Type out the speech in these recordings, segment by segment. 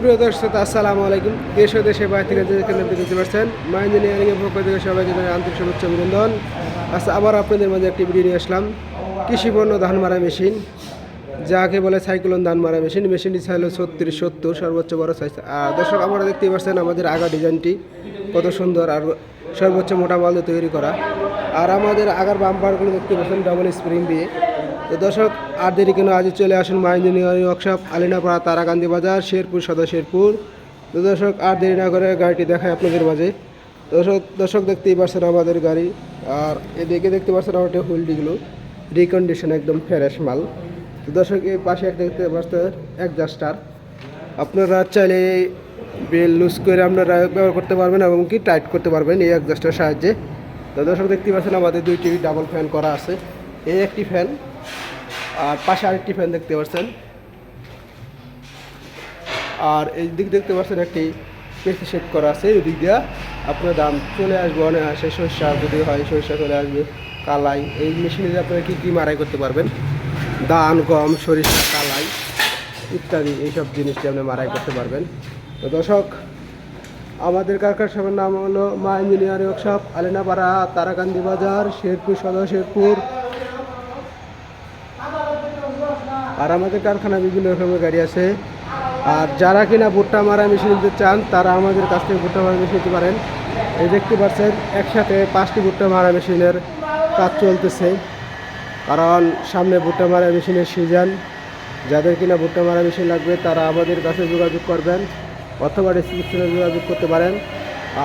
প্রিয় দর্শক আসসালামু আলাইকুম। দেশ ও দেশের বাইরে থেকে যেখানে আপনি দেখতে পাচ্ছেন মা ইঞ্জিনিয়ারিংয়ের পক্ষ থেকে সবাইকে জানাই আন্তরিক শুভেচ্ছা অভিনন্দন। আচ্ছা, আবার আপনাদের মাঝে একটি ভিডিও নিয়ে আসলাম। কৃষিপণ্য ধান মারা মেশিন, যাকে বলে সাইক্লোন ধান মারা মেশিন। মেশিনটি চাইল 36-70 সর্বোচ্চ বড় সাইজ। আর দর্শক আপনারা দেখতেই পাচ্ছেন আমাদের আগা ডিজাইনটি কত সুন্দর আর সর্বোচ্চ মোটা মাল দিয়ে তৈরি করা। আর আমাদের আগার বাম্পারগুলো দেখতে পাচ্ছেন ডাবল স্প্রিং দিয়ে। তো দর্শক আর দেরি কেন, আজই চলে আসুন মা ইঞ্জিনিয়ারিং ওয়ার্কশপ, আলিনাপাড়া, তারাকান্দি বাজার, শেরপুর সদর শেরপুর। তো দর্শক আর দেরি না করে গাড়িটি দেখায় আপনাদের মাঝে। দর্শক দেখতেই পাচ্ছেন আমাদের গাড়ি। আর এদিকে দেখতে পাচ্ছেন আমাদের হুইলডিগুলো রিকন্ডিশন, একদম ফ্রেশ মাল। তো দর্শক এই পাশে একটা দেখতে পাচ্ছেন অ্যাডজাস্টার। আপনারা চাইলে বেল লুজ করে আপনারা ব্যবহার করতে পারবেন এবং কি টাইট করতে পারবেন এই অ্যাডজাস্টারের সাহায্যে। তো দর্শক দেখতে পাচ্ছেন আমাদের দুইটি ডাবল ফ্যান করা আছে। এই একটি ফ্যান আর পাশে আরেকটি ফ্যান দেখতে পাচ্ছেন। আর এই দিক দেখতে পাচ্ছেন একটি পেসি সেট করা আছে। এই দিক দিয়ে আপনার দাম চলে আসবে অনেক আসে। সরিষা যদি হয় সরিষা চলে আসবে, কালাই। এই মেশিনে আপনারা কী কী মারাই করতে পারবেন, ধান, গম, সরিষা, কালাই ইত্যাদি এইসব জিনিসটি আপনি মারাই করতে পারবেন। তো দর্শক আমাদের কারখানার নাম হলো মা ইঞ্জিনিয়ারিং ওয়ার্কশপ, আলিনাপাড়া, তারাকান্দি বাজার, শেরপুর সদর শেরপুর। আর আমাদের কারখানায় বিভিন্ন রকমের গাড়ি আছে। আর যারা কিনা ভুট্টা মারা মেশিন নিতে চান তারা আমাদের কাছ থেকে ভুট্টা মারা মেশিন নিতে পারেন। এই দেখতে পাচ্ছেন একসাথে 5টি ভুট্টা মারা মেশিনের কাজ চলতেছে, কারণ সামনে ভুট্টা মারা মেশিনের সিজন। যাদের কিনা ভুট্টা মারা মেশিন লাগবে তারা আমাদের কাছে যোগাযোগ করবেন অথবা ডিসক্রিপশনে যোগাযোগ করতে পারেন।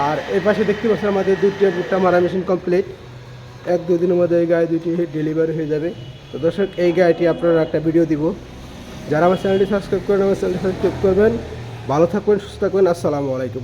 আর এর পাশে দেখতে পাচ্ছেন আমাদের 2টি ভুট্টা মারা মেশিন কমপ্লিট। 1-2 দিনের মধ্যে এই গাড়ি 2টি ডেলিভারি হয়ে যাবে। তো দর্শক এই গাড়িটি আপনারা একটা ভিডিও দিব। যারা আমার চ্যানেলটি সাবস্ক্রাইব করেন আমার চ্যানেলটি সাবস্ক্রাইব করবেন। ভালো থাকবেন, সুস্থ থাকবেন। আসসালামু আলাইকুম।